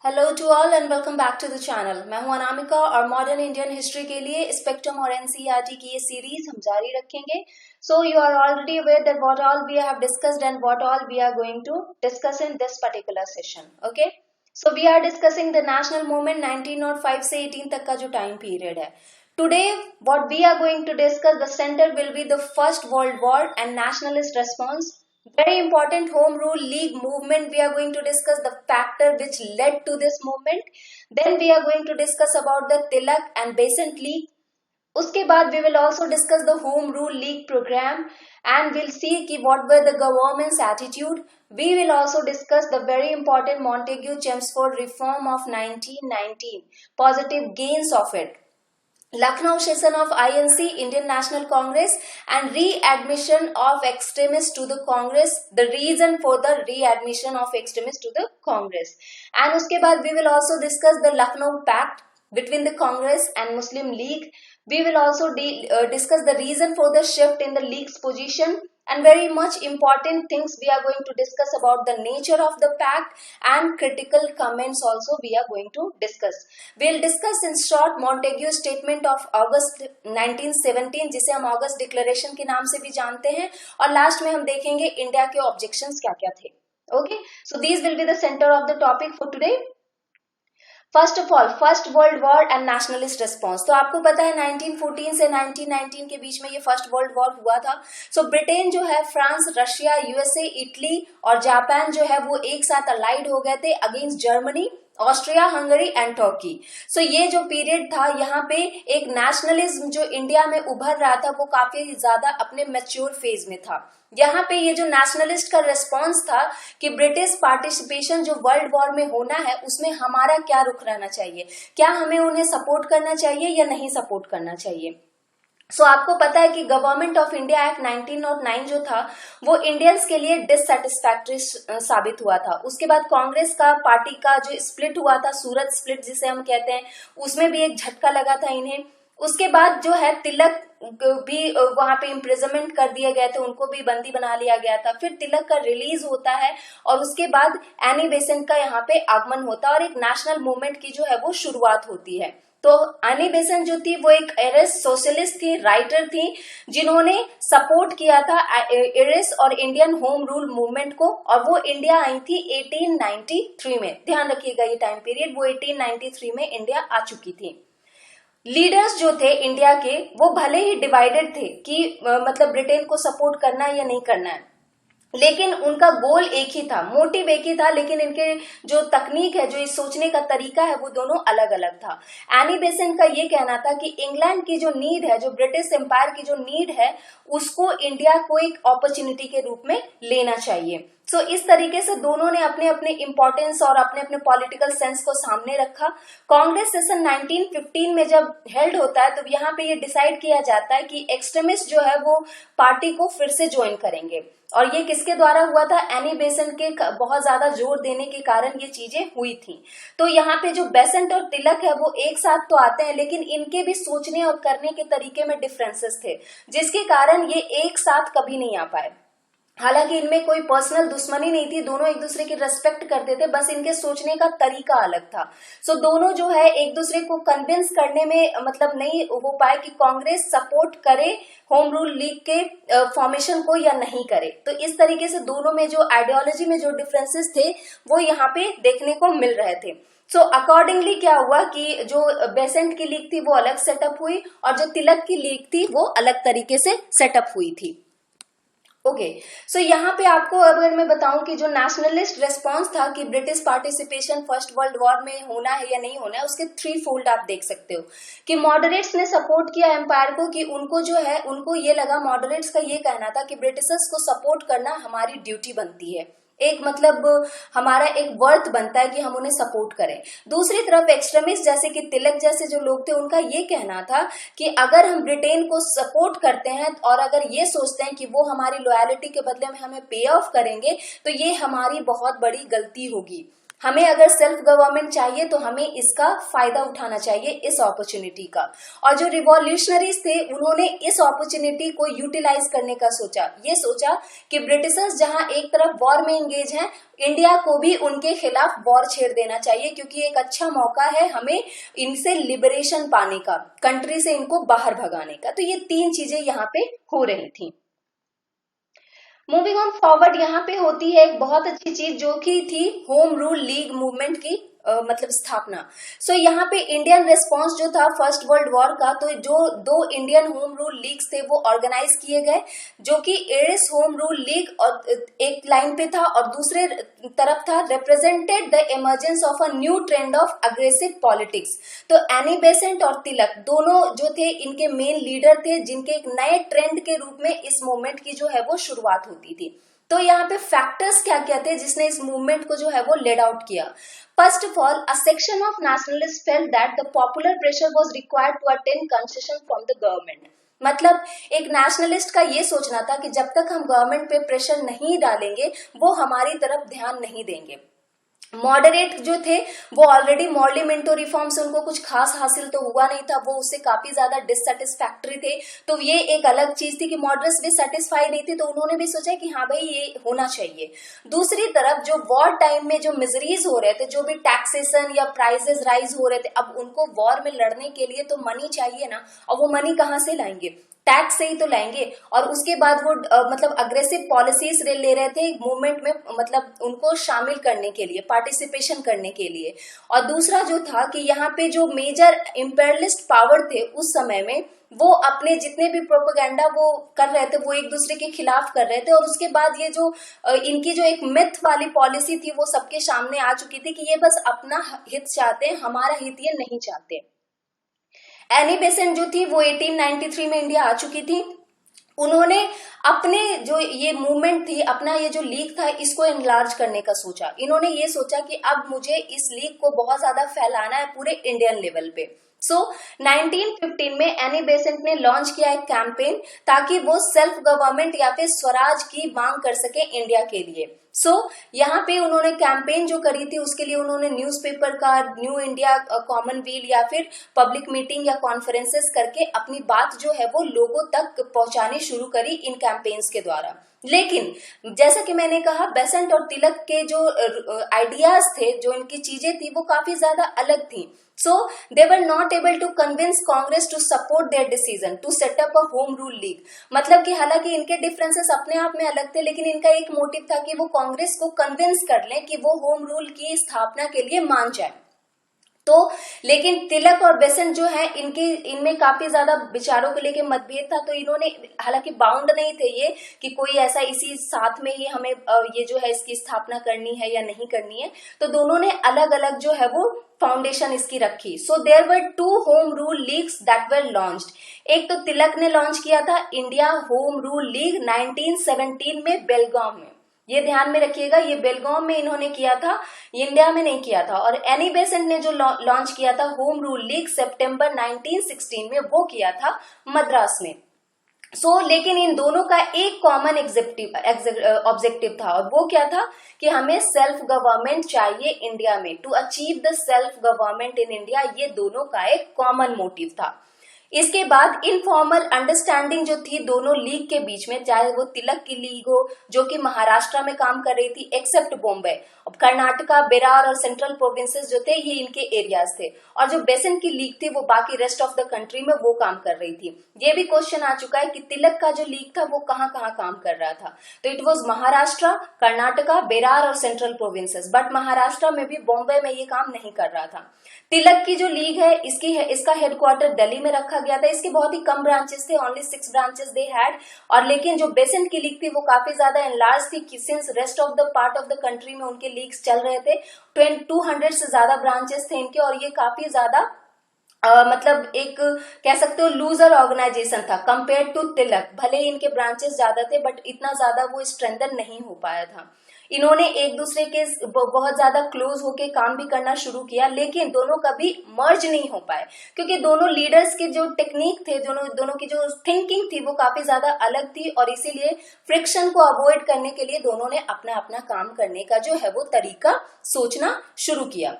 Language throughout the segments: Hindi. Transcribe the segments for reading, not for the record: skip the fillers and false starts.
Hello to all and welcome back to the channel. मैं हूं अनामिका और मॉडर्न इंडियन हिस्ट्री के लिए स्पेक्ट्रम और एनसीईआरटी की ये सीरीज हम जारी रखेंगे। So you are already aware that what all we have discussed and what all we are going to discuss in this particular session. Okay, so we are discussing the national movement 1905 से 18 तक का जो टाइम पीरियड है। Today, what we are going to discuss, the center will be the First World War and nationalist response. Very important Home Rule League movement. We are going to discuss the factor which led to this movement. Then we are going to discuss about the Tilak and Besant League. उसके बाद we will also discuss the Home Rule League program and we'll see कि what were the government's attitude. We will also discuss the very important Montagu-Chelmsford reform of 1919, positive gains of it. Lucknow session of INC, Indian National Congress, and readmission of extremists to the Congress. The reason for the readmission of extremists to the Congress. And उसके बाद we will also discuss the Lucknow Pact between the Congress and Muslim League. We will also discuss the reason for the shift in the League's position. And very much important things we are going to discuss about the nature of the pact and critical comments also we are going to discuss. We'll discuss in short Montagu statement of August 1917 जिसे हम August Declaration के नाम से भी जानते हैं और लास्ट में हम देखेंगे इंडिया के ऑब्जेक्शंस क्या क्या थे. Okay, so these will be the center of the topic for today. First of all first world war and nationalist response. तो आपको पता है 1914 से 1919 के बीच में ये फर्स्ट वर्ल्ड वॉर हुआ था. सो ब्रिटेन जो है, फ्रांस, रशिया, यूएसए, इटली और जापान जो है वो एक साथ अलाइड हो गए थे against Germany, Austria, Hungary and Turkey. So ये जो पीरियड था यहाँ पे एक नेशनलिज्म जो इंडिया में उभर रहा था वो काफी ज्यादा अपने मैच्योर फेज में था. यहाँ पे ये जो नेशनलिस्ट का रिस्पॉन्स था कि ब्रिटिश पार्टिसिपेशन जो वर्ल्ड वॉर में होना है उसमें हमारा क्या रुख रहना चाहिए, क्या हमें उन्हें सपोर्ट करना चाहिए या नहीं सपोर्ट करना चाहिए. सो आपको पता है कि गवर्नमेंट ऑफ इंडिया एक्ट 1909 जो था वो इंडियंस के लिए डिससेटिस्फैक्टरी साबित हुआ था. उसके बाद कांग्रेस का पार्टी का जो स्प्लिट हुआ था, सूरत स्प्लिट जिसे हम कहते हैं, उसमें भी एक झटका लगा था इन्हें. उसके बाद जो है तिलक भी वहां पे इम्प्रिजनमेंट कर दिए गए थे, उनको भी बंदी बना लिया गया था. फिर तिलक का रिलीज होता है और उसके बाद एनी बेसेंट का यहाँ पे आगमन होता है और एक नेशनल मूवमेंट की जो है वो शुरुआत होती है. तो एनी बेसेंट जो थी वो एक एरिस सोशलिस्ट थी, राइटर थी, जिन्होंने सपोर्ट किया था एरिस और इंडियन होम रूल मूवमेंट को और वो इंडिया आई थी 1893 में. ध्यान रखिएगा ये टाइम पीरियड, वो 1893 में इंडिया आ चुकी थी. लीडर्स जो थे इंडिया के वो भले ही डिवाइडेड थे कि मतलब ब्रिटेन को सपोर्ट करना है या नहीं करना है, लेकिन उनका गोल एक ही था, मोटिव एक ही था, लेकिन इनके जो तकनीक है, जो इस सोचने का तरीका है वो दोनों अलग अलग था. एनी बेसेंट का ये कहना था कि इंग्लैंड की जो नीड है, जो ब्रिटिश एम्पायर की जो नीड है, उसको इंडिया को एक अपॉर्चुनिटी के रूप में लेना चाहिए. सो इस तरीके से दोनों ने अपने अपने इंपॉर्टेंस और अपने अपने पॉलिटिकल सेंस को सामने रखा. कांग्रेस सेशन 1915 में जब हेल्ड होता है तो यहाँ पे ये डिसाइड किया जाता है कि एक्सट्रीमिस्ट जो है वो पार्टी को फिर से ज्वाइन करेंगे और ये किसके द्वारा हुआ था, एनी बेसेंट के बहुत ज्यादा जोर देने के कारण ये चीजें हुई थी. तो यहाँ पे जो बेसेंट और तिलक है वो एक साथ तो आते हैं, लेकिन इनके भी सोचने और करने के तरीके में डिफरेंसेस थे, जिसके कारण ये एक साथ कभी नहीं आ पाए. हालांकि इनमें कोई पर्सनल दुश्मनी नहीं थी, दोनों एक दूसरे की रेस्पेक्ट करते थे, बस इनके सोचने का तरीका अलग था. सो दोनों जो है एक दूसरे को कन्विंस करने में मतलब नहीं हो पाए कि कांग्रेस सपोर्ट करे होम रूल लीग के फॉर्मेशन को या नहीं करे. तो इस तरीके से दोनों में जो आइडियोलॉजी में जो डिफरेंसेस थे वो यहाँ पे देखने को मिल रहे थे. सो अकॉर्डिंगली क्या हुआ कि जो बेसेंट की लीग थी वो अलग सेटअप हुई और जो तिलक की लीग थी वो अलग तरीके से सेटअप हुई थी. ओके, सो यहाँ पे आपको अगर मैं बताऊं कि जो नेशनलिस्ट रेस्पॉन्स था कि British participation first world war में होना है या नहीं होना है, उसके थ्री फोल्ड आप देख सकते हो कि मॉडरेट्स ने सपोर्ट किया एम्पायर को कि उनको जो है उनको ये लगा, मॉडरेट्स का ये कहना था कि ब्रिटिशर्स को सपोर्ट करना हमारी ड्यूटी बनती है, एक मतलब हमारा एक वर्थ बनता है कि हम उन्हें सपोर्ट करें. दूसरी तरफ एक्सट्रीमिस्ट जैसे कि तिलक जैसे जो लोग थे उनका ये कहना था कि अगर हम ब्रिटेन को सपोर्ट करते हैं और अगर ये सोचते हैं कि वो हमारी लॉयलिटी के बदले में हमें पे ऑफ करेंगे तो ये हमारी बहुत बड़ी गलती होगी. हमें अगर सेल्फ गवर्नमेंट चाहिए तो हमें इसका फायदा उठाना चाहिए, इस अपॉर्चुनिटी का। और जो रिवॉल्यूशनरीज थे उन्होंने इस अपॉर्चुनिटी को यूटिलाइज करने का सोचा। ये सोचा कि ब्रिटिशर्स जहां एक तरफ वॉर में एंगेज हैं, इंडिया को भी उनके खिलाफ वॉर छेड़ देना चाहिए, क्योंकि एक अच्छा मौका है हमें इनसे लिबरेशन पाने का, कंट्री से इनको बाहर भगाने का। तो ये तीन चीजें यहाँ पे हो रही थी। मूविंग ऑन फॉरवर्ड, यहाँ पे होती है एक बहुत अच्छी चीज जो कि थी होम रूल लीग मूवमेंट की मतलब स्थापना। सो यहाँ पे इंडियन रिस्पांस जो था फर्स्ट वर्ल्ड वॉर का, तो जो दो इंडियन होम रूल लीग्स थे वो ऑर्गेनाइज किए गए, जो कि एरिस होम रूल लीग और एक लाइन पे था और दूसरे तरफ था represented the emergence of a new trend of aggressive politics. तो एनी बेसेंट और तिलक दोनों जो थे इनके मेन लीडर थे, जिनके एक नए ट्रेंड के रूप में इस मूवमेंट की जो है वो शुरुआत होती थी। तो यहाँ पे फैक्टर्स क्या क्या थे जिसने इस मूवमेंट को जो है वो लेड आउट किया। First of all, a section of nationalist felt that the popular pressure was required to attain concession from the government. मतलब एक नेशनलिस्ट का ये सोचना था कि जब तक हम गवर्नमेंट पे प्रेशर नहीं डालेंगे वो हमारी तरफ ध्यान नहीं देंगे। मॉडरेट जो थे वो ऑलरेडी मॉर्लिमेंटो रिफॉर्म से उनको कुछ खास हासिल तो हुआ नहीं था, वो उससे काफी ज्यादा डिससेटिस्फैक्टरी थे। तो ये एक अलग चीज थी कि मॉडरेट्स भी सेटिस्फाई नहीं थे, तो उन्होंने भी सोचा कि हाँ भाई ये होना चाहिए। दूसरी तरफ जो वॉर टाइम में जो मिजरीज हो रहे थे, जो भी टैक्सेशन या प्राइसेस राइज हो रहे थे, अब उनको वॉर में लड़ने के लिए तो मनी चाहिए ना, और वो मनी कहाँ से लाएंगे, टैक्स से ही तो लाएंगे। और उसके बाद वो मतलब अग्रेसिव पॉलिसीज ले रहे थे मूवमेंट में, मतलब उनको शामिल करने के लिए, पार्टिसिपेशन करने के लिए। और दूसरा जो था कि यहाँ पे जो मेजर इंपेरियलिस्ट पावर थे उस समय में, वो अपने जितने भी प्रोपेगेंडा वो कर रहे थे वो एक दूसरे के खिलाफ कर रहे थे। और उसके बाद ये जो इनकी जो एक मिथ वाली पॉलिसी थी वो सबके सामने आ चुकी थी कि ये बस अपना हित चाहते हैं, हमारा हित ये नहीं चाहते। एनी बेसेंट जो थी वो 1893 में इंडिया आ चुकी थी। उन्होंने अपने जो ये मूवमेंट थी, अपना ये जो लीग था, इसको एनलार्ज करने का सोचा। इन्होंने ये सोचा कि अब मुझे इस लीग को बहुत ज्यादा फैलाना है पूरे इंडियन लेवल पे। सो 1915 में एनी बेसेंट ने लॉन्च किया एक कैंपेन ताकि वो सेल्फ गवर्नमेंट या फिर स्वराज की मांग कर सके इंडिया के लिए। यहाँ पे उन्होंने कैंपेन जो करी थी उसके लिए उन्होंने न्यूज़पेपर का, न्यू इंडिया कॉमन व्हील या फिर पब्लिक मीटिंग या कॉन्फ्रेंसेस करके अपनी बात जो है वो लोगों तक पहुंचानी शुरू करी इन कैंपेन्स के द्वारा। लेकिन जैसा कि मैंने कहा, बेसेंट और तिलक के जो आइडियाज थे, जो इनकी चीजें थी, वो काफी ज्यादा अलग थी। So they were not able to convince Congress to support their decision to set up a home rule league। मतलब कि हालांकि इनके डिफरेंसेस अपने आप में अलग थे, लेकिन इनका एक मोटिव था कि वो कांग्रेस को कन्विंस कर लें कि वो होम रूल की स्थापना के लिए मान जाए। तो लेकिन तिलक और बेसेंट जो है इनमें काफी ज्यादा विचारों को लेके मतभेद था। तो इन्होंने, हालांकि बाउंड नहीं थे ये कि कोई ऐसा इसी साथ में ही हमें ये जो है इसकी स्थापना करनी है या नहीं करनी है, तो दोनों ने अलग अलग जो है वो फाउंडेशन इसकी रखी। So there were two home rule leagues that were launched. एक तो तिलक ने लॉन्च किया था इंडिया होम रूल लीग 1917 में बेलगांव में। ये ध्यान में रखिएगा, ये बेलगांव में इन्होंने किया था, इंडिया में नहीं किया था। और एनी बेसेंट ने जो लॉन्च किया था होम रूल लीग सितंबर 1916 में, वो किया था मद्रास में। लेकिन इन दोनों का एक कॉमन ऑब्जेक्टिव था, और वो क्या था कि हमें सेल्फ गवर्नमेंट चाहिए इंडिया में। To achieve the self government in India, ये दोनों का एक कॉमन मोटिव था। इसके बाद इनफॉर्मल अंडरस्टैंडिंग जो थी दोनों लीग के बीच में, चाहे वो तिलक की लीग हो जो कि महाराष्ट्र में काम कर रही थी एक्सेप्ट बॉम्बे, कर्नाटका, बेरार और सेंट्रल प्रोविंसेस जो थे ये इनके एरियाज थे, और जो बेसेंट की लीग थी वो बाकी रेस्ट ऑफ द कंट्री में वो काम कर रही थी। ये भी क्वेश्चन आ चुका है कि तिलक का जो लीग था वो कहाँ कहाँ काम कर रहा था, तो इट वॉज महाराष्ट्र, कर्नाटका, बेरार और सेंट्रल प्रोविंसेस। बट महाराष्ट्र में भी, बॉम्बे में ये काम नहीं कर रहा था। तिलक की जो लीग है इसका हेडक्वार्टर दिल्ली में रखा गया था। इसके बहुत ही कम ब्रांचेस थे, ओनली 6 ब्रांचेस दे हैड। और लेकिन जो बेसेंट की लीग थी वो काफी ज्यादा एनलार्ज थी, since rest of the part of the country में उनके लीग्स चल रहे थे। 200 से ज्यादा ब्रांचेस थे इनके, और ये काफी ज्यादा मतलब एक कह सकते हो लूजर ऑर्गेनाइजेशन था कंपेयर टू तिलक। भले ही इनके ब्रांचेस ज्यादा थे बट इतना ज्यादा वो स्ट्रेंथन नहीं हो पाया था। इन्होंने एक दूसरे के बहुत ज्यादा क्लोज होके काम भी करना शुरू किया, लेकिन दोनों कभी मर्ज नहीं हो पाए, क्योंकि दोनों लीडर्स के जो टेक्निक थे, दोनों की जो थिंकिंग थी वो काफी ज्यादा अलग थी, और इसीलिए फ्रिक्शन को अवॉइड करने के लिए दोनों ने अपना अपना काम करने का जो है वो तरीका सोचना शुरू किया।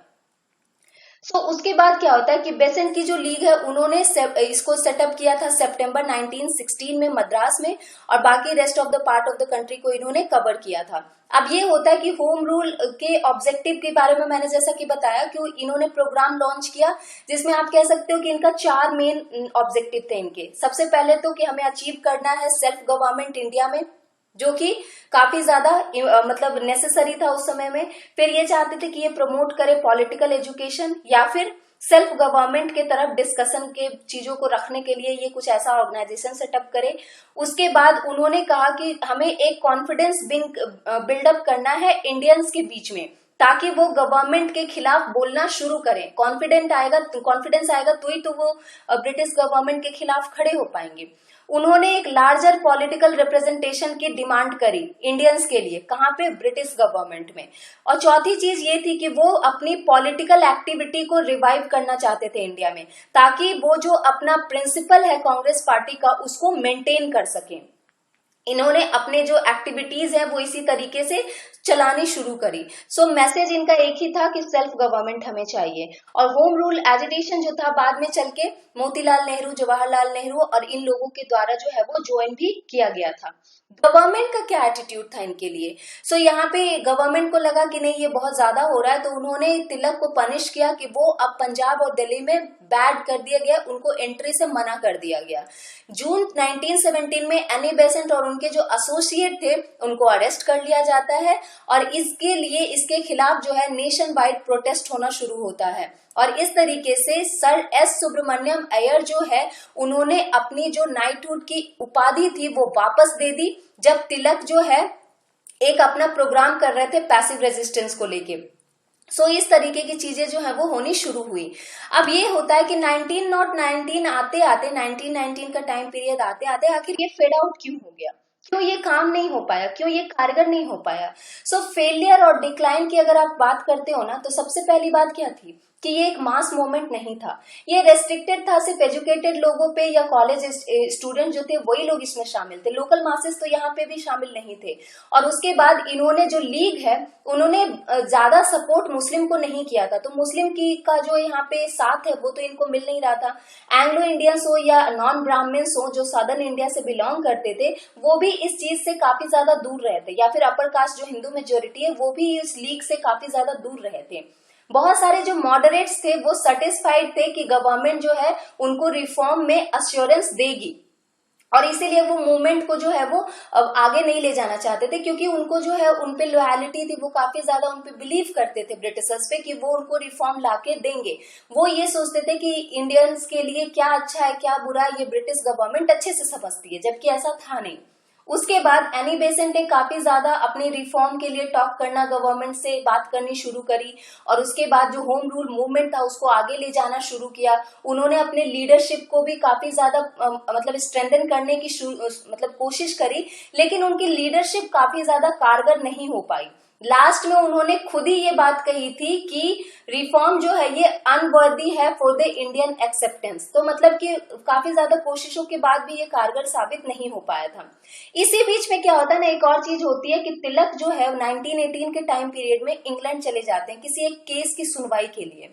उसके बाद क्या होता है कि बेसेंट की जो लीग है उन्होंने इसको सेटअप किया था सितंबर 1916 में मद्रास में, और बाकी rest of the part of the country को इन्होंने कवर किया था। अब ये होता है कि होम रूल के ऑब्जेक्टिव के बारे में मैंने जैसा कि बताया कि इन्होंने प्रोग्राम लॉन्च किया, जिसमें आप कह सकते हो कि इनका 4 मेन ऑब्जेक्टिव थे इनके। सबसे पहले तो कि हमें अचीव करना है सेल्फ गवर्नमेंट इंडिया में, जो कि काफी ज्यादा मतलब नेसेसरी था उस समय में। फिर ये चाहते थे कि ये प्रमोट करे पॉलिटिकल एजुकेशन, या फिर सेल्फ गवर्नमेंट के तरफ डिस्कशन के चीजों को रखने के लिए ये कुछ ऐसा ऑर्गेनाइजेशन सेटअप करे। उसके बाद उन्होंने कहा कि हमें एक कॉन्फिडेंस बिल्डअप करना है इंडियंस के बीच में, ताकि वो गवर्नमेंट के खिलाफ बोलना शुरू करें। कॉन्फिडेंस आएगा तो ही तो वो ब्रिटिश गवर्नमेंट के खिलाफ खड़े हो पाएंगे। उन्होंने एक लार्जर पॉलिटिकल रिप्रेजेंटेशन की डिमांड करी इंडियंस के लिए, कहां पे? ब्रिटिश गवर्नमेंट में। और चौथी चीज ये थी कि वो अपनी पॉलिटिकल एक्टिविटी को रिवाइव करना चाहते थे इंडिया में, ताकि वो जो अपना प्रिंसिपल है कांग्रेस पार्टी का उसको मेंटेन कर सकें। इन्होंने अपने जो एक्टिविटीज है वो इसी तरीके से चलानी शुरू करी। मैसेज इनका एक ही था कि सेल्फ गवर्नमेंट हमें चाहिए। और होम रूल एजिटेशन जो था बाद में चल के मोतीलाल नेहरू, जवाहरलाल नेहरू और इन लोगों के द्वारा जो है वो ज्वाइन भी किया गया था। गवर्नमेंट का क्या एटीट्यूड था इनके लिए? यहाँ पे गवर्नमेंट को लगा कि नहीं ये बहुत ज्यादा हो रहा है, तो उन्होंने तिलक को पनिश किया कि वो अब पंजाब और दिल्ली में बैड कर दिया गया, उनको एंट्री से मना कर दिया गया। जून 1917 में एनी बेसेंट और उनके जो एसोसिएट थे उनको अरेस्ट कर लिया जाता है, और इसके खिलाफ जो है नेशन वाइड प्रोटेस्ट होना शुरू होता है। और इस तरीके से सर एस सुब्रमण्यम अय्यर जो है उन्होंने अपनी जो नाइटहुड की उपाधि थी वो वापस दे दी, जब तिलक जो है एक अपना प्रोग्राम कर रहे थे पैसिव रेजिस्टेंस को लेके। इस तरीके की चीजें जो है वो होनी शुरू हुई। अब ये होता है कि 1919 आते आते 1919 का टाइम पीरियड आते आते आखिर ये फेड आउट क्यों हो गया? क्यों ये काम नहीं हो पाया? क्यों ये कारगर नहीं हो पाया? फेलियर और डिक्लाइन की अगर आप बात करते हो ना, तो सबसे पहली बात क्या थी कि ये एक मास मूवमेंट नहीं था। ये रेस्ट्रिक्टेड था सिर्फ एजुकेटेड लोगों पे या कॉलेज स्टूडेंट जो थे वही लोग इसमें शामिल थे। लोकल मासेस तो यहाँ पे भी शामिल नहीं थे। और उसके बाद इन्होंने जो लीग है उन्होंने ज्यादा सपोर्ट मुस्लिम को नहीं किया था, तो मुस्लिम की का जो यहाँ पे साथ है वो तो इनको मिल नहीं रहा था। एंग्लो इंडियंस हो या नॉन ब्राह्मण्स हो जो सदर्न इंडिया से बिलोंग करते थे, वो भी इस चीज से काफी ज्यादा दूर रहे थे, या फिर अपर कास्ट जो हिंदू मेजोरिटी है वो भी इस लीग से काफी ज्यादा दूर रहे थे। बहुत सारे जो मॉडरेट्स थे वो सेटिस्फाइड थे कि गवर्नमेंट जो है उनको रिफॉर्म में अश्योरेंस देगी, और इसीलिए वो मूवमेंट को जो है वो अब आगे नहीं ले जाना चाहते थे, क्योंकि उनको जो है उनपे लॉयलिटी थी, वो काफी ज्यादा उनपे बिलीव करते थे ब्रिटिशर्स पे कि वो उनको रिफॉर्म लाके देंगे। वो ये सोचते थे कि इंडियंस के लिए क्या अच्छा है क्या बुरा है ये ब्रिटिश गवर्नमेंट अच्छे से समझती है, जबकि ऐसा था नहीं। उसके बाद एनी बेसेंट ने काफी ज्यादा अपने रिफॉर्म के लिए टॉक करना, गवर्नमेंट से बात करनी शुरू करी, और उसके बाद जो होम रूल मूवमेंट था उसको आगे ले जाना शुरू किया। उन्होंने अपने लीडरशिप को भी काफी ज्यादा मतलब स्ट्रेंथन करने की मतलब कोशिश करी, लेकिन उनकी लीडरशिप काफी ज्यादा कारगर नहीं हो पाई। लास्ट में उन्होंने खुद ही ये बात कही थी कि रिफॉर्म जो है ये अनवर्दी है फॉर द इंडियन एक्सेप्टेंस। तो मतलब कि काफी ज्यादा कोशिशों के बाद भी ये कारगर साबित नहीं हो पाया था। इसी बीच में क्या होता है ना, एक और चीज होती है कि तिलक जो है 1918 के टाइम पीरियड में इंग्लैंड चले जाते हैं किसी एक केस की सुनवाई के लिए,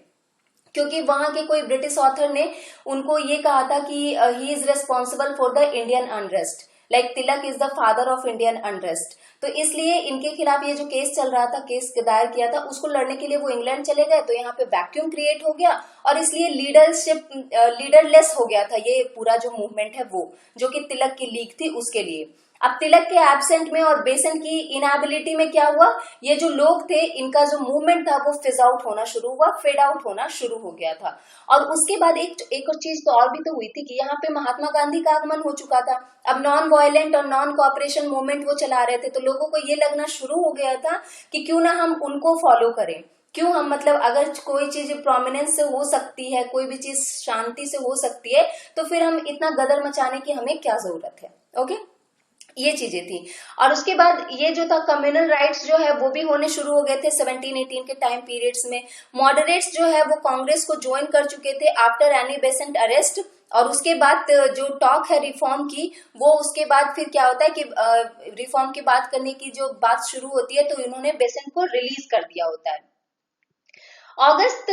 क्योंकि वहां के कोई ब्रिटिश ऑथर ने उनको ये कहा था कि he is responsible for the Indian unrest, like Tilak is the father of Indian unrest. तो इसलिए इनके खिलाफ ये जो केस चल रहा था, केस दायर किया था, उसको लड़ने के लिए वो इंग्लैंड चले गए। तो यहाँ पे वैक्यूम क्रिएट हो गया, और इसलिए लीडरलेस हो गया था ये पूरा जो मूवमेंट है वो, जो कि तिलक की लीग थी उसके लिए। अब तिलक के एब्सेंट में और बेसेंट की इनएबिलिटी में क्या हुआ, ये जो लोग थे इनका जो मूवमेंट था वो फिज आउट होना शुरू हुआ, फेड आउट होना शुरू हो गया था। और उसके बाद एक और चीज तो और भी तो हुई थी कि यहाँ पे महात्मा गांधी का आगमन हो चुका था। अब नॉन वायलेंट और नॉन कोऑपरेशन मूवमेंट वो चला रहे थे, तो लोगों को ये लगना शुरू हो गया था कि क्यों ना हम उनको फॉलो करें, क्यों हम मतलब अगर कोई चीज प्रोमिनेंस से हो सकती है, कोई भी चीज शांति से हो सकती है, तो फिर हम इतना गदर मचाने की हमें क्या जरूरत है। ओके, ये चीजें थी। और उसके बाद ये जो था कम्युनल राइट्स जो है वो भी होने शुरू हो गए थे 1718 के टाइम पीरियड्स में। मॉडरेट्स जो है वो कांग्रेस को ज्वाइन कर चुके थे आफ्टर एनी बेसेंट अरेस्ट। और उसके बाद जो टॉक है रिफॉर्म की, वो उसके बाद फिर क्या होता है कि रिफॉर्म की बात करने की जो बात शुरू होती है तो इन्होंने बेसेंट को रिलीज कर दिया होता है। August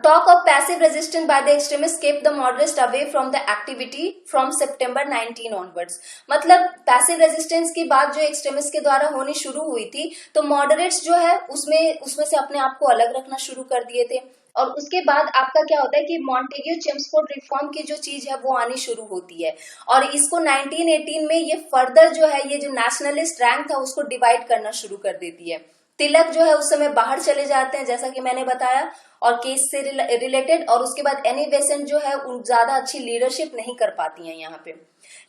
talk of passive resistance by the extremists kept the moderates away from the activity from September 19 onwards। मतलब पैसिव रेजिस्टेंस की बात जो एक्सट्रीमिस्ट के द्वारा होनी शुरू हुई थी तो मॉडरेट्स जो है उसमें से अपने आप को अलग रखना शुरू कर दिए थे। और उसके बाद आपका क्या होता है कि मॉन्टेग्यू चेम्सफोर्ड रिफॉर्म की जो चीज है वो आनी शुरू होती है। और इसको 1918 में ये फर्दर जो है ये जो नेशनलिस्ट रैंक था उसको डिवाइड करना शुरू कर देती है। तिलक जो है उस समय बाहर चले जाते हैं जैसा कि मैंने बताया और केस से रिलेटेड। और उसके बाद एनी बेसेंट जो है उन ज्यादा अच्छी लीडरशिप नहीं कर पाती हैं यहाँ पे।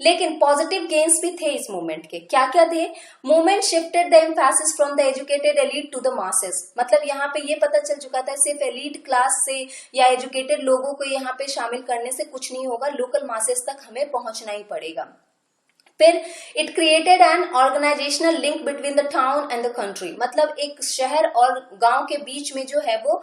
लेकिन पॉजिटिव गेन्स भी थे इस मूवमेंट के। क्या क्या थे? Movement shifted the emphasis from the educated elite to the masses. मतलब यहाँ पे ये पता चल चुका था सिर्फ एलीट क्लास से या एजुकेटेड लोगों को यहाँ पे शामिल करने से कुछ नहीं होगा, लोकल मासेस तक हमें पहुंचना ही पड़ेगा। फिर it created an organisational link between the town and the country. मतलब एक शहर और गांव के बीच में जो है वो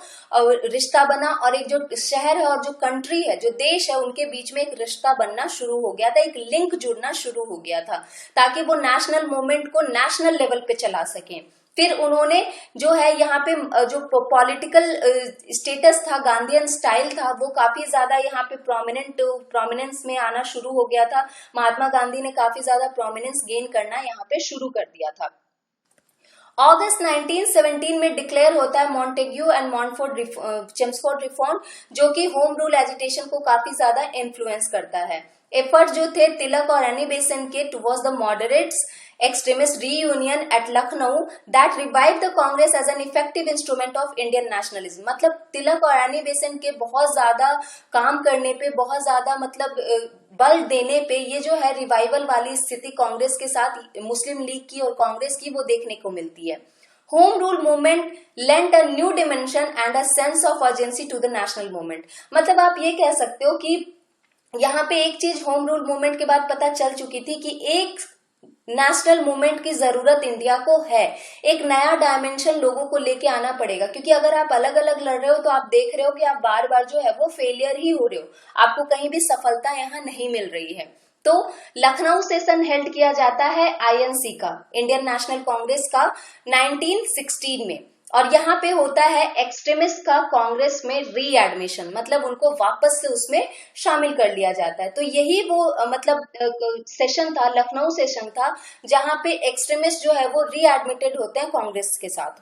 रिश्ता बना और एक जो शहर है और जो कंट्री है जो देश है उनके बीच में एक रिश्ता बनना शुरू हो गया था, एक लिंक जुड़ना शुरू हो गया था ताकि वो नेशनल मूवमेंट को नेशनल लेवल पे चला सकें। फिर उन्होंने जो है यहाँ पे जो पॉलिटिकल स्टेटस था, गांधीयन स्टाइल था, वो काफी ज्यादा यहाँ पे प्रोमिनेंस में आना शुरू हो गया था। महात्मा गांधी ने काफी ज्यादा प्रोमिनेंस गेन करना यहाँ पे शुरू कर दिया था। अगस्त 1917 में डिक्लेयर होता है मॉन्टेग्यू एंड चेम्सफोर्ड रिफॉर्म, जो कि होम रूल एजिटेशन को काफी ज्यादा इन्फ्लुएंस करता है। एफर्ट जो थे तिलक और एनी बेसेंट के towards the moderates extremist reunion at Lucknow that revived the Congress as an effective instrument of Indian nationalism। मतलब तिलक और एनी बेसेंट के बहुत ज्यादा काम करने पे, बहुत ज्यादा मतलब बल देने पे ये जो है रिवाइवल वाली स्थिति कांग्रेस के साथ मुस्लिम लीग की और कांग्रेस की वो देखने को मिलती है। Home rule movement lent a new dimension and a sense of urgency to the national movement. मतलब आप ये कह सकते हो कि यहाँ पे एक चीज होम रूल मूवमेंट के बाद पता चल चुकी थी कि एक नेशनल मूवमेंट की जरूरत इंडिया को है। एक नया डायमेंशन लोगों को लेके आना पड़ेगा, क्योंकि अगर आप अलग अलग लड़ रहे हो तो आप देख रहे हो कि आप बार बार जो है वो फेलियर ही हो रहे हो, आपको कहीं भी सफलता यहाँ नहीं मिल रही है। तो लखनऊ सेशन हेल्ड किया जाता है आईएनसी का, इंडियन नेशनल कांग्रेस का 1916 में। और यहाँ पे होता है एक्सट्रीमिस्ट का कांग्रेस में रीएडमिशन, मतलब उनको वापस से उसमें शामिल कर लिया जाता है। तो यही वो मतलब सेशन था, लखनऊ सेशन था, जहां पे एक्सट्रीमिस्ट जो है वो रीएडमिटेड होते हैं कांग्रेस के साथ।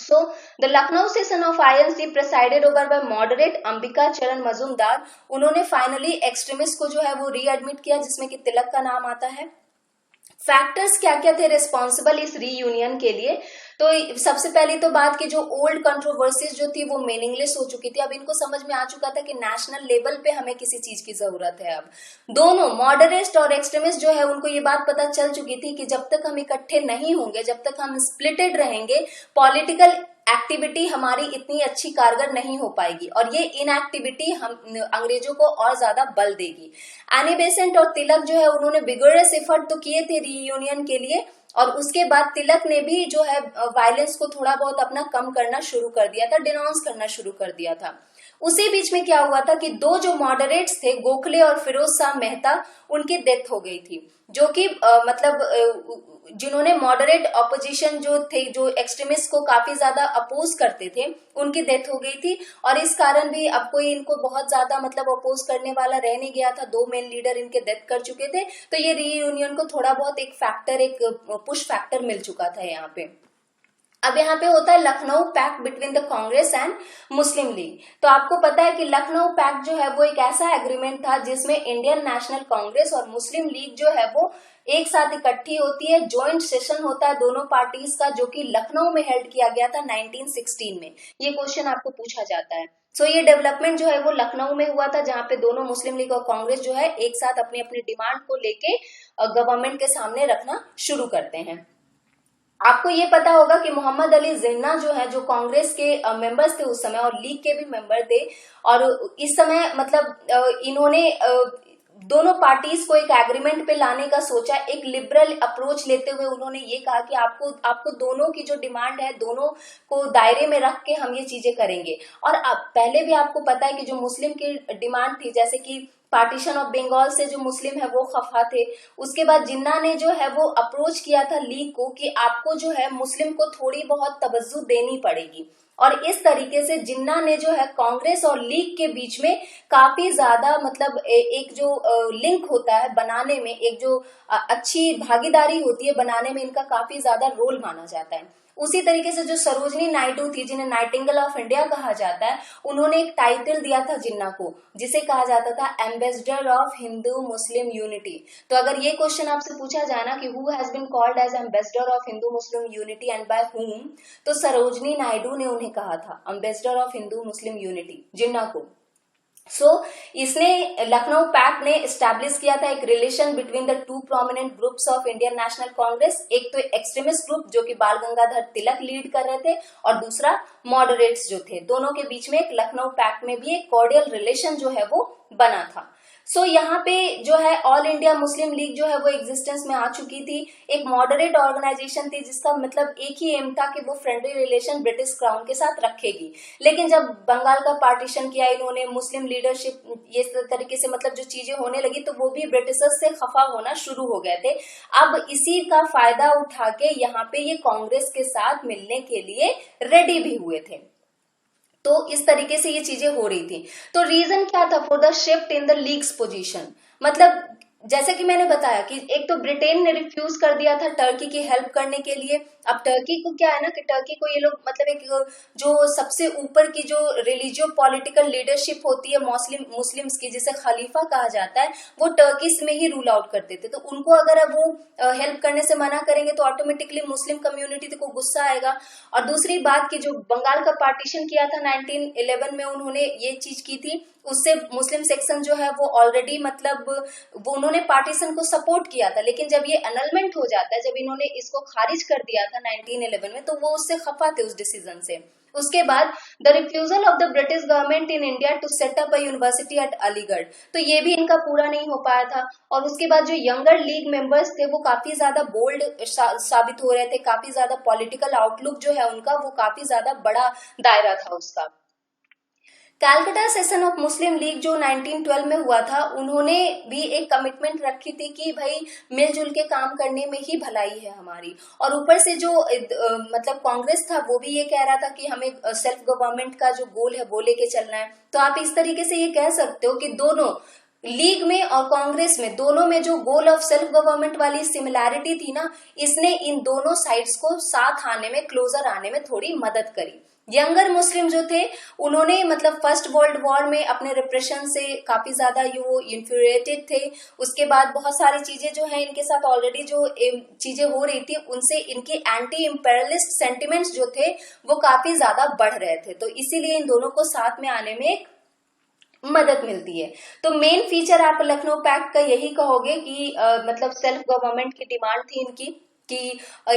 So the Lucknow session of INC presided over by moderate Ambika चरण मजूमदार, उन्होंने फाइनली एक्सट्रीमिस्ट को जो है वो रीएडमिट किया जिसमें कि तिलक का नाम आता है। फैक्टर्स क्या क्या थे रिस्पॉन्सिबल इस रीयूनियन के लिए? तो सबसे पहली तो बात की जो ओल्ड कंट्रोवर्सीज जो थी वो मीनिंगलेस हो चुकी थी। अब इनको समझ में आ चुका था कि नेशनल लेवल पे हमें किसी चीज की जरूरत है। अब दोनों मॉडरेट और एक्सट्रीमिस्ट जो है उनको ये बात पता चल चुकी थी कि जब तक हम इकट्ठे नहीं होंगे, जब तक हम स्प्लिटेड रहेंगे, पॉलिटिकल एक्टिविटी हमारी इतनी अच्छी कारगर नहीं हो पाएगी और ये इनएक्टिविटी हम अंग्रेजों को और ज्यादा बल देगी। एनी बेसेंट और तिलक जो है उन्होंने विगोरस एफर्ट तो किए थे रीयूनियन के लिए, और उसके बाद तिलक ने भी जो है वायलेंस को थोड़ा बहुत अपना कम करना शुरू कर दिया था, डिनाउंस करना शुरू कर दिया था। उसी बीच में क्या हुआ था कि दो जो मॉडरेट्स थे, गोखले और फिरोज शाह मेहता, उनकी डेथ हो गई थी, जो कि जिन्होंने मॉडरेट ऑपोजिशन जो थे, जो एक्सट्रीमिस्ट को काफी ज्यादा अपोज करते थे, उनकी डेथ हो गई थी। और इस कारण भी अब कोई इनको बहुत ज्यादा मतलब अपोज करने वाला रह नहीं गया था, दो मेन लीडर इनके डेथ कर चुके थे। तो ये रीयूनियन को थोड़ा बहुत एक फैक्टर, एक पुश फैक्टर मिल चुका था यहाँ पे। अब यहाँ पे होता है Lucknow pact between the Congress and Muslim League. तो आपको पता है कि लखनऊ पैक्ट जो है वो एक ऐसा एग्रीमेंट था जिसमें इंडियन नेशनल कांग्रेस और मुस्लिम लीग जो है वो एक साथ इकट्ठी होती है। ज्वाइंट सेशन होता है दोनों पार्टीज का, जो कि लखनऊ में हेल्ड किया गया था 1916 में। ये क्वेश्चन आपको पूछा जाता है। सो ये डेवलपमेंट जो है वो लखनऊ में हुआ था, जहां पे दोनों मुस्लिम लीग और कांग्रेस जो है एक साथ अपनी अपनी डिमांड को लेके गवर्नमेंट के सामने रखना शुरू करते हैं। आपको ये पता होगा कि मोहम्मद अली जिन्ना जो है, जो कांग्रेस के मेंबर्स थे उस समय और लीग के भी मेंबर थे, और इस समय मतलब इन्होंने दोनों पार्टीज को एक एग्रीमेंट पे लाने का सोचा, एक लिबरल अप्रोच लेते हुए उन्होंने ये कहा कि आपको दोनों की जो डिमांड है दोनों को दायरे में रख के हम ये चीजें करेंगे। और अब पहले भी आपको पता है कि जो मुस्लिम की डिमांड थी, जैसे कि पार्टीशन ऑफ बंगाल से जो मुस्लिम है वो खफा थे। उसके बाद जिन्ना ने जो है वो अप्रोच किया था लीग को कि आपको जो है मुस्लिम को थोड़ी बहुत तवज्जो देनी पड़ेगी। और इस तरीके से जिन्ना ने जो है कांग्रेस और लीग के बीच में काफी ज्यादा मतलब एक जो लिंक होता है बनाने में, एक जो अच्छी भागीदारी होती है बनाने में, इनका काफी ज्यादा रोल माना जाता है। उसी तरीके से जो सरोजनी नायडू थी, जिन्हें नाइटिंगेल ऑफ इंडिया कहा जाता है, उन्होंने एक टाइटल दिया था जिन्ना को, जिसे कहा जाता था ambassador of Hindu Muslim unity. तो अगर ये क्वेश्चन आपसे पूछा जाए ना कि who has been called as ambassador of Hindu Muslim unity and by whom, तो सरोजनी नायडू ने उन्हें कहा था ambassador of Hindu Muslim unity, Jinnah को। इसने लखनऊ पैक्ट ने स्टैब्लिश किया था एक relation between the two prominent groups of Indian National Congress, एक तो एक्सट्रीमिस्ट ग्रुप जो कि बाल गंगाधर तिलक लीड कर रहे थे, और दूसरा मॉडरेट्स जो थे। दोनों के बीच में एक लखनऊ पैक्ट में भी एक कॉर्डियल रिलेशन जो है वो बना था। यहाँ पे जो है ऑल इंडिया मुस्लिम लीग जो है वो एग्जिस्टेंस में आ चुकी थी। एक मॉडरेट ऑर्गेनाइजेशन थी जिसका मतलब एक ही एम था कि वो फ्रेंडली रिलेशन ब्रिटिश क्राउन के साथ रखेगी। लेकिन जब बंगाल का पार्टीशन किया इन्होंने, मुस्लिम लीडरशिप ये तरीके से मतलब जो चीजें होने लगी, तो वो भी ब्रिटिशर्स से खफा होना शुरू हो गए थे। अब इसी का फायदा उठा के यहाँ पे ये कांग्रेस के साथ मिलने के लिए रेडी भी हुए थे। तो इस तरीके से ये चीजें हो रही थी। तो रीजन क्या था for the shift in the leagues position? मतलब जैसे कि मैंने बताया कि एक तो ब्रिटेन ने रिफ्यूज कर दिया था टर्की की हेल्प करने के लिए। अब टर्की को क्या है ना कि टर्की को ये लोग मतलब एक जो सबसे ऊपर की जो रिलीजियो पॉलिटिकल लीडरशिप होती है मुस्लिम्स की, जिसे खलीफा कहा जाता है, वो टर्किस में ही रूल आउट करते थे। तो उनको अगर अब वो हेल्प करने से मना करेंगे तो ऑटोमेटिकली मुस्लिम कम्युनिटी को गुस्सा आएगा। और दूसरी बात की जो बंगाल का पार्टीशन किया था 1911 में, उन्होंने ये चीज की थी, उससे मुस्लिम सेक्शन जो है वो ऑलरेडी मतलब वो उन्होंने पार्टीशन को सपोर्ट किया था। लेकिन जब ये एनलमेंट हो जाता है, जब इन्होंने इसको खारिज कर दिया था 1911 में, तो वो उससे खफा थे उस डिसीजन से। उसके बाद the refusal of the British government in India to set up a university at Aligarh, तो ये भी इनका पूरा नहीं हो पाया था। और उसके बाद जो यंगर लीग मेंबर्स थे वो काफी ज्यादा बोल्ड साबित हो रहे थे, काफी ज्यादा पॉलिटिकल आउटलुक जो है उनका वो काफी ज्यादा बड़ा दायरा था उसका। Calcutta session of Muslim league जो 1912 में हुआ था, उन्होंने भी एक कमिटमेंट रखी थी कि भाई मिलजुल के काम करने में ही भलाई है हमारी। और ऊपर से जो मतलब कांग्रेस था वो भी ये कह रहा था कि हमें सेल्फ गवर्नमेंट का जो गोल है वो लेके चलना है। तो आप इस तरीके से ये कह सकते हो कि दोनों लीग में और कांग्रेस में, दोनों में जो गोल ऑफ सेल्फ गवर्नमेंट वाली सिमिलैरिटी थी ना, इसने इन दोनों साइड्स को साथ आने में, क्लोजर आने में थोड़ी मदद करी। यंगर मुस्लिम जो थे उन्होंने मतलब फर्स्ट वर्ल्ड वॉर में अपने रिप्रेशन से काफी ज्यादा वो इन्फ्यूरिएटेड थे। उसके बाद बहुत सारी चीजें जो है इनके साथ ऑलरेडी जो चीजें हो रही थी, उनसे इनकी एंटी इंपेरियलिस्ट सेंटिमेंट्स जो थे वो काफी ज्यादा बढ़ रहे थे। तो इसीलिए इन दोनों को साथ में आने में एक मदद मिलती है। तो मेन फीचर आप लखनऊ पैक्ट का यही कहोगे कि मतलब सेल्फ गवर्नमेंट की डिमांड थी इनकी कि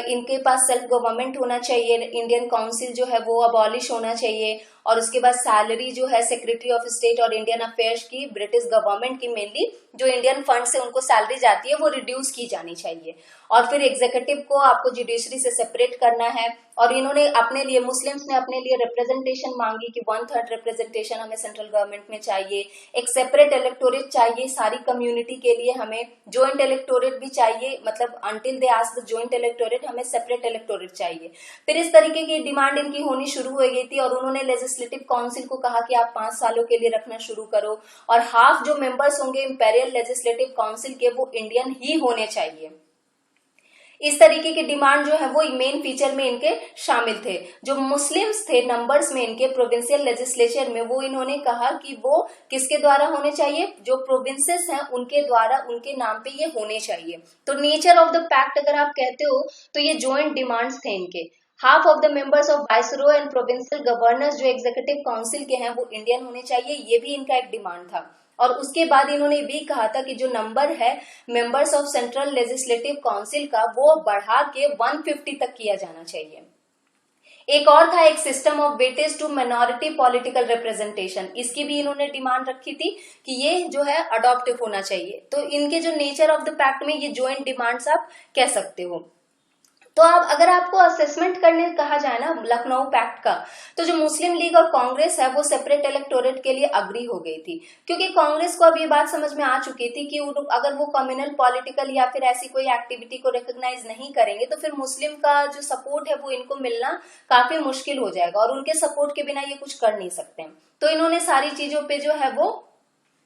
इनके पास सेल्फ गवर्नमेंट होना चाहिए, इंडियन काउंसिल जो है वो अबॉलिश होना चाहिए, और उसके बाद सैलरी जो है सेक्रेटरी ऑफ स्टेट और इंडियन अफेयर्स की ब्रिटिश गवर्नमेंट की मेनली जो इंडियन फंड से उनको सैलरी जाती है वो रिड्यूस की जानी चाहिए। और फिर एग्जीक्यूटिव को आपको जुडिशरी से सेपरेट करना है। और इन्होंने अपने लिए, मुस्लिम्स ने अपने लिए रिप्रेजेंटेशन मांगी कि 1/3 रिप्रेजेंटेशन हमें सेंट्रल गवर्नमेंट में चाहिए, एक सेपरेट इलेक्टोरेट चाहिए सारी कम्युनिटी के लिए, हमें ज्वाइंट इलेक्टोरेट भी चाहिए, मतलब until they asked the joint electorate, हमें सेपरेट इलेक्टोरेट चाहिए। फिर इस तरीके की डिमांड इनकी होनी शुरू हो गई थी और उन्होंने लेजिस्लेटिव काउंसिल को कहा कि आप 5 सालों के लिए रखना शुरू करो, और हाफ जो मेंबर्स होंगे इंपेरियल लेजिस्लेटिव काउंसिल के वो इंडियन ही होने चाहिए। इस तरीके की डिमांड जो है वो मेन फीचर में इनके शामिल थे। जो मुस्लिम्स थे नंबर्स में इनके प्रोविंशियल लेजिस्लेचर में, वो इन्होंने कहा कि वो किसके द्वारा होने चाहिए, जो प्रोविंसेस हैं उनके द्वारा, उनके नाम पे ये होने चाहिए। तो नेचर ऑफ द पैक्ट अगर आप कहते हो तो ये ज्वाइंट डिमांड्स थे इनके। Half of the members of viceroy and provincial governors जो एग्जीक्यूटिव काउंसिल के हैं वो इंडियन होने चाहिए, ये भी इनका एक डिमांड था। और उसके बाद इन्होंने भी कहा था कि जो नंबर है members of central legislative council का वो बढ़ा के 150 तक किया जाना चाहिए। एक और था, एक system of weightage to minority political representation, इसकी भी इन्होंने डिमांड रखी थी कि ये जो है अडॉप्टिव होना चाहिए। तो इनके जो नेचर ऑफ द पैक्ट में ये ज्वाइंट डिमांड्स आप कह सकते हो। तो अब अगर आपको असेसमेंट करने कहा जाए ना लखनऊ पैक्ट का, तो जो मुस्लिम लीग और कांग्रेस है वो सेपरेट इलेक्टोरेट के लिए अग्री हो गई थी, क्योंकि कांग्रेस को अब ये बात समझ में आ चुकी थी कि अगर वो कम्युनल पॉलिटिकल या फिर ऐसी कोई एक्टिविटी को रिकॉग्नाइज नहीं करेंगे तो फिर मुस्लिम का जो सपोर्ट है वो इनको मिलना काफी मुश्किल हो जाएगा, और उनके सपोर्ट के बिना ये कुछ कर नहीं सकते। तो इन्होंने सारी चीजों पे जो है वो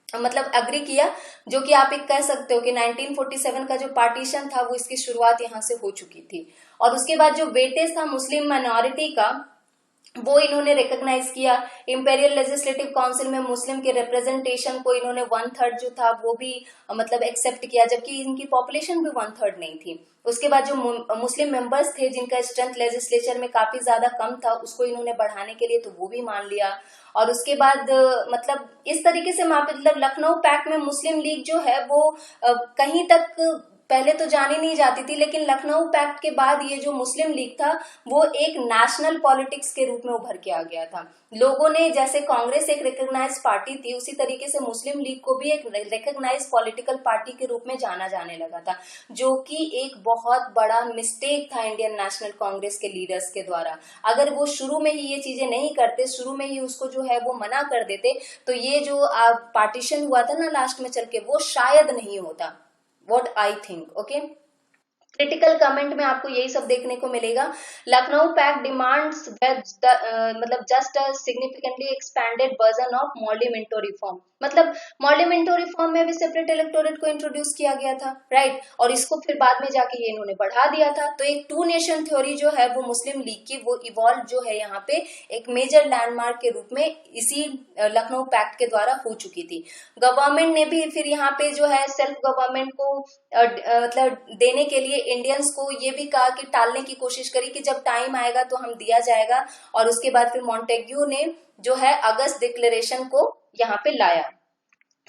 मतलब अग्री किया, जो कि आप एक कह सकते हो कि 1947 का जो पार्टीशन था वो इसकी शुरुआत यहाँ से हो चुकी थी। और उसके बाद जो वेटेज था मुस्लिम माइनॉरिटी का वो इन्होंने रिकॉग्नाइज किया। इंपेरियल लेजिस्लेटिव काउंसिल में मुस्लिम के रिप्रेजेंटेशन को इन्होंने 1/3 जो था वो भी मतलब एक्सेप्ट किया, जबकि इनकी पॉपुलेशन भी 1/3 नहीं थी। उसके बाद जो मुस्लिम मेंबर्स थे जिनका स्ट्रेंथ लेजिस्लेचर में काफी ज्यादा कम था, उसको इन्होंने बढ़ाने के लिए तो वो भी मान लिया। और उसके बाद मतलब इस तरीके से मतलब लखनऊ पैक्ट में मुस्लिम लीग जो है वो कहीं तक पहले तो जानी नहीं जाती थी, लेकिन लखनऊ पैक्ट के बाद ये जो मुस्लिम लीग था वो एक नेशनल पॉलिटिक्स के रूप में उभर के आ गया था। लोगों ने, जैसे कांग्रेस एक रिकॉग्नाइज पार्टी थी, उसी तरीके से मुस्लिम लीग को भी एक रिकॉग्नाइज पॉलिटिकल पार्टी के रूप में जाना जाने लगा था, जो कि एक बहुत बड़ा मिस्टेक था इंडियन नेशनल कांग्रेस के लीडर्स के द्वारा। अगर वो शुरू में ही ये चीजें नहीं करते, शुरू में ही उसको जो है वो मना कर देते, तो ये जो पार्टीशन हुआ था ना लास्ट में चल के, वो शायद नहीं होता। What I think, okay? Critical comment में आपको यही सब देखने को मिलेगा। लखनऊ पैक्ट डिमांड्स मतलब just a significantly expanded version of Morley Minto reform, मतलब मॉर्ली मिंटो रिफॉर्म में भी सेपरेट इलेक्टोरेट को इंट्रोड्यूस किया गया था, राइट, और इसको फिर बाद में जाके ये इन्होंने बढ़ा दिया था। तो एक टू नेशन थ्योरी जो है वो मुस्लिम लीग की वो इवॉल्व जो है यहाँ पे एक मेजर लैंडमार्क के रूप में इसी लखनऊ पैक्ट के द्वारा हो चुकी थी। गवर्नमेंट ने भी फिर यहाँ पे जो है सेल्फ गवर्नमेंट को मतलब देने के लिए इंडियंस को ये भी कहा कि टालने की कोशिश करी कि जब टाइम आएगा तो हम दिया जाएगा। और उसके बाद फिर मॉन्टेग्यू ने जो है अगस्त डिक्लेरेशन को यहाँ पे लाया।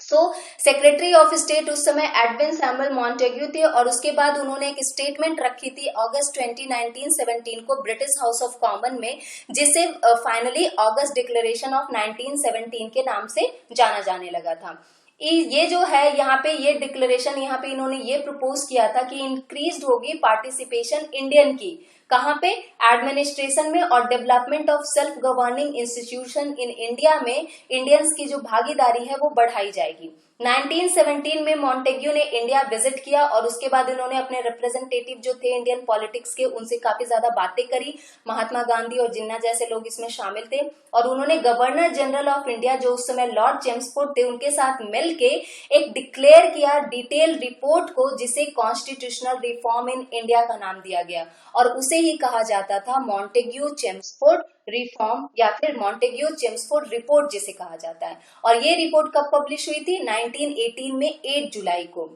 सेक्रेटरी ऑफ स्टेट उस समय एडविन सैमुअल मॉन्टेग्यू थे, और उसके बाद उन्होंने एक स्टेटमेंट रखी थी अगस्त 1917 को ब्रिटिश हाउस ऑफ कॉमन में, जिसे फाइनली अगस्त डिक्लेरेशन ऑफ 1917 के नाम से जाना जाने लगा था। ये जो है यहाँ पे ये डिक्लेरेशन यहाँ पे इन्होंने ये प्रपोज किया था कि इंक्रीज होगी पार्टिसिपेशन इंडियन की, कहाँ पे, एडमिनिस्ट्रेशन में और development of self governing institution in India में इंडियंस की जो भागीदारी है वो बढ़ाई जाएगी। 1917 में मॉन्टेग्यू ने इंडिया विजिट किया, और उसके बाद इन्होंने अपने रिप्रेजेंटेटिव जो थे इंडियन पॉलिटिक्स के, उनसे काफी ज्यादा बातें करी। महात्मा गांधी और जिन्ना जैसे लोग इसमें शामिल थे, और उन्होंने गवर्नर जनरल ऑफ इंडिया जो उस समय लॉर्ड चेम्सफोर्ड थे उनके साथ मिलके एक डिक्लेयर किया डिटेल रिपोर्ट को, जिसे कॉन्स्टिट्यूशनल रिफॉर्म इन इंडिया का नाम दिया गया, और उसे ही कहा जाता था मॉन्टेग्यू चेम्सफोर्ड रिफॉर्म या फिर मॉन्टेग्यू चेम्सफोर्ड रिपोर्ट जिसे कहा जाता है। और ये रिपोर्ट कब पब्लिश हुई थी? 1918 में 8 जुलाई को।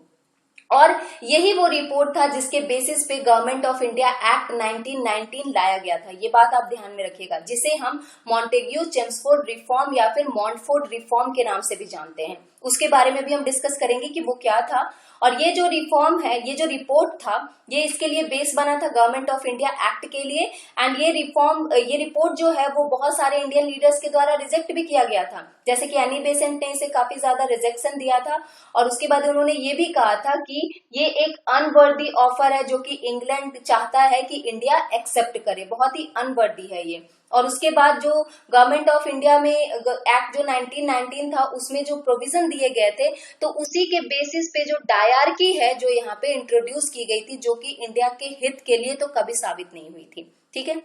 और यही वो रिपोर्ट था जिसके बेसिस पे गवर्नमेंट ऑफ इंडिया एक्ट 1919 लाया गया था। ये बात आप ध्यान में रखिएगा, जिसे हम मॉन्टेग्यू चेम्सफोर्ड रिफॉर्म या फिर मॉन्टफोर्ड रिफॉर्म के नाम से भी जानते हैं। उसके बारे में भी हम डिस्कस करेंगे कि वो क्या था। और ये जो रिफॉर्म है, ये जो रिपोर्ट था, ये इसके लिए बेस बना था गवर्नमेंट ऑफ इंडिया एक्ट के लिए। एंड ये रिपोर्ट जो है वो बहुत सारे इंडियन लीडर्स के द्वारा रिजेक्ट भी किया गया था, जैसे कि एनी बेसेंट ने इसे काफी ज्यादा रिजेक्शन दिया था। और उसके बाद उन्होंने ये भी कहा था कि ये एक अनवर्दी ऑफर है जो कि इंग्लैंड चाहता है कि इंडिया एक्सेप्ट करे, बहुत ही अनवर्दी है ये। और उसके बाद जो गवर्नमेंट ऑफ इंडिया में एक्ट जो 1919 था उसमें जो प्रोविजन दिए गए थे, तो उसी के बेसिस पे जो डायरकी है जो यहाँ पे इंट्रोड्यूस की गई थी, जो कि इंडिया के हित के लिए तो कभी साबित नहीं हुई थी। ठीक है,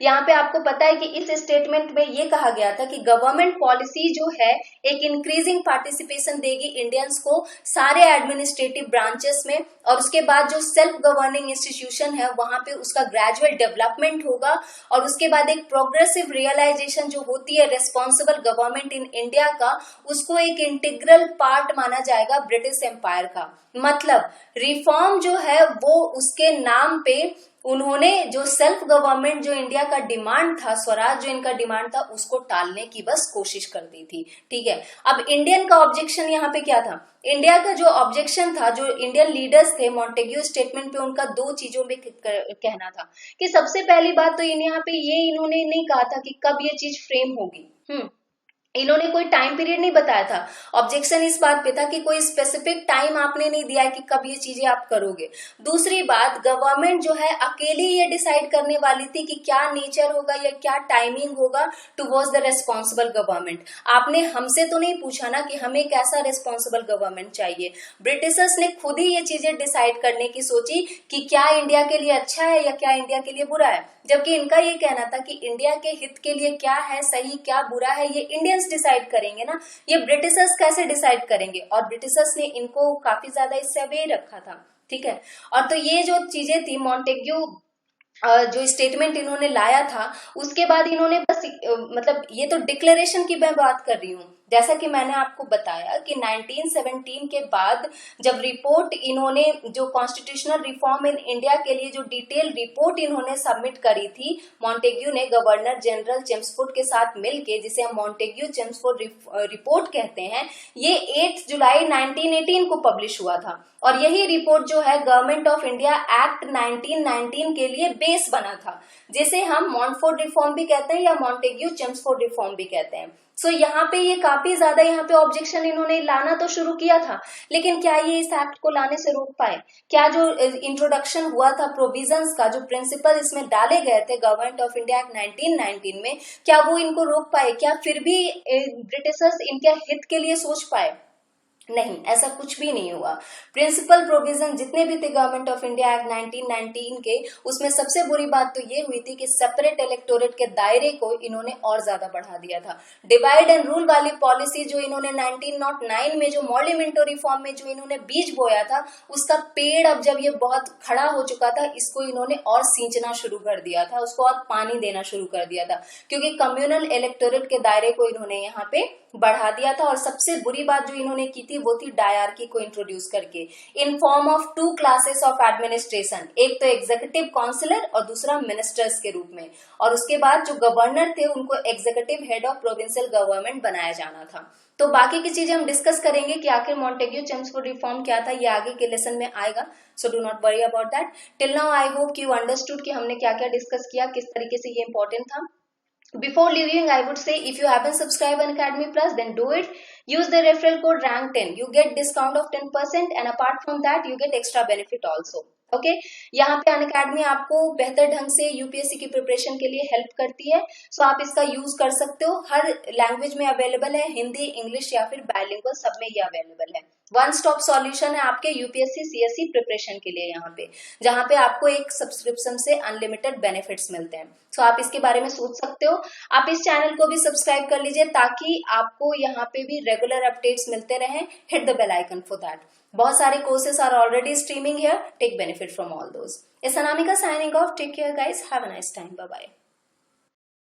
यहाँ पे आपको पता है कि इस स्टेटमेंट में ये कहा गया था कि गवर्नमेंट पॉलिसी जो है एक इंक्रीजिंग पार्टिसिपेशन देगी इंडियंस को सारे एडमिनिस्ट्रेटिव ब्रांचेस में, और उसके बाद जो सेल्फ गवर्निंग इंस्टीट्यूशन है वहां पे उसका ग्रेजुअल डेवलपमेंट होगा, और उसके बाद एक प्रोग्रेसिव रियलाइजेशन जो होती है रेस्पॉन्सिबल गवर्नमेंट इन इंडिया का, उसको एक इंटीग्रल पार्ट माना जाएगा ब्रिटिश एम्पायर का। मतलब रिफॉर्म जो है वो उसके नाम पे उन्होंने जो सेल्फ गवर्नमेंट, जो इंडिया का डिमांड था, स्वराज जो इनका डिमांड था, उसको टालने की बस कोशिश कर दी थी। ठीक है, अब इंडियन का ऑब्जेक्शन यहाँ पे क्या था? इंडिया का जो ऑब्जेक्शन था, जो इंडियन लीडर्स थे, मॉन्टेग्यू स्टेटमेंट पे उनका दो चीजों में कहना था कि सबसे पहली बात तो यहाँ पे ये इन्होंने नहीं कहा था कि कब ये चीज फ्रेम होगी। इन्होंने कोई टाइम पीरियड नहीं बताया था। ऑब्जेक्शन इस बात पे था कि कोई स्पेसिफिक टाइम आपने नहीं दिया है कि कब ये चीजें आप करोगे। दूसरी बात, गवर्नमेंट जो है अकेली ये डिसाइड करने वाली थी कि क्या नेचर होगा या क्या टाइमिंग होगा टुवर्ड्स द रेस्पॉन्सिबल गवर्नमेंट। आपने हमसे तो नहीं पूछा ना कि हमें कैसा रेस्पॉन्सिबल गवर्नमेंट चाहिए। ब्रिटिशर्स ने खुद ही ये चीजें डिसाइड करने की सोची कि क्या इंडिया के लिए अच्छा है या क्या इंडिया के लिए बुरा है, जबकि इनका ये कहना था कि इंडिया के हित के लिए क्या है सही क्या बुरा है ये इंडियंस डिसाइड करेंगे ना, ये ब्रिटिशर्स कैसे डिसाइड करेंगे। और ब्रिटिशर्स ने इनको काफी ज्यादा इससे अवेयर रखा था। ठीक है, और तो ये जो चीजें थी, मॉन्टेग्यू जो स्टेटमेंट इन्होंने लाया था, उसके बाद इन्होंने बस मतलब ये तो डिक्लेरेशन की मैं बात कर रही हूँ। जैसा कि मैंने आपको बताया कि 1917 के बाद जब रिपोर्ट इन्होंने जो कॉन्स्टिट्यूशनल रिफॉर्म इन इंडिया के लिए जो डिटेल रिपोर्ट इन्होंने सबमिट करी थी, मॉन्टेग्यू ने गवर्नर जनरल चेम्सफोर्ड के साथ मिलके, जिसे हम मॉन्टेग्यू चेम्सफोर्ड रिपोर्ट कहते हैं, ये 8 जुलाई 1918 को पब्लिश हुआ था। और यही रिपोर्ट जो है गवर्नमेंट ऑफ इंडिया एक्ट 1919 के लिए बेस बना था, जिसे हम मॉन्टफोर्ड रिफॉर्म भी कहते हैं या मॉन्टेग्यू चेम्सफोर्ड रिफॉर्म भी कहते हैं। सो यहाँ पे ये काफी ज्यादा यहाँ पे ऑब्जेक्शन इन्होंने लाना तो शुरू किया था, लेकिन क्या ये इस एक्ट को लाने से रोक पाए? क्या जो इंट्रोडक्शन हुआ था प्रोविजंस का, जो प्रिंसिपल इसमें डाले गए थे गवर्नमेंट ऑफ इंडिया एक्ट 1919 में, क्या वो इनको रोक पाए? क्या फिर भी ब्रिटिशर्स इनके हित के लिए सोच पाए? नहीं, ऐसा कुछ भी नहीं हुआ। प्रिंसिपल प्रोविजन जितने भी थे गवर्नमेंट ऑफ इंडिया एक्ट 1919 के, उसमें सबसे बुरी बात तो ये हुई थी कि सेपरेट इलेक्टोरेट के दायरे को इन्होंने और ज्यादा बढ़ा दिया था। डिवाइड एंड रूल वाली पॉलिसी जो इन्होंने 1909 में जो मॉर्लिमेंटो रिफॉर्म में जो इन्होंने बीज बोया था, उसका पेड़ अब जब ये बहुत खड़ा हो चुका था, इसको इन्होंने और सींचना शुरू कर दिया था, उसको और पानी देना शुरू कर दिया था, क्योंकि कम्युनल इलेक्टोरेट के दायरे को इन्होंने यहाँ पे बढ़ा दिया था। और सबसे बुरी बात जो इन्होंने की थी वो थी डायरार्की को इंट्रोड्यूस करके in form of 2 classes of administration, एक तो एग्जीक्यूटिव काउंसिलर और दूसरा मिनिस्टर्स के रूप में। और उसके बाद जो गवर्नर थे उनको executive head of provincial government बनाया जाना था। तो बाकी की चीजें हम डिस्कस करेंगे कि आखिर मॉन्टेग्यू चेम्सफोर्ड रिफॉर्म क्या था, ये आगे के लेसन में आएगा। So do not worry about that. Till now I hope you understood कि हमने क्या क्या डिस्कस किया, किस तरीके से ये इंपॉर्टेंट था। Before leaving, I would say if you haven't subscribed on Academy Plus, then do it. Use the referral code RANK10. You get discount of 10%, and apart from that, you get extra benefit also. Okay यहाँ पे अनअकैडमी आपको बेहतर ढंग से यूपीएससी की प्रिपरेशन के लिए हेल्प करती है। सो आप इसका यूज कर सकते हो, हर लैंग्वेज में अवेलेबल है, हिंदी, इंग्लिश या फिर बायलिंगुअल, सब में ये अवेलेबल है। वन स्टॉप सॉल्यूशन है आपके यूपीएससी सीएससी प्रिपरेशन के लिए यहाँ पे, जहाँ पे आपको एक सब्सक्रिप्शन से अनलिमिटेड बेनिफिट्स मिलते हैं। सो आप इसके बारे में सोच सकते हो। आप इस चैनल को भी सब्सक्राइब कर लीजिए ताकि आपको यहाँ पे भी रेगुलर अपडेट्स मिलते रहें। Hit the bell icon for that. बहुत सारे courses are already streaming here, take benefit from all those. इस Anamika signing off, take care guys, have a nice time, bye bye.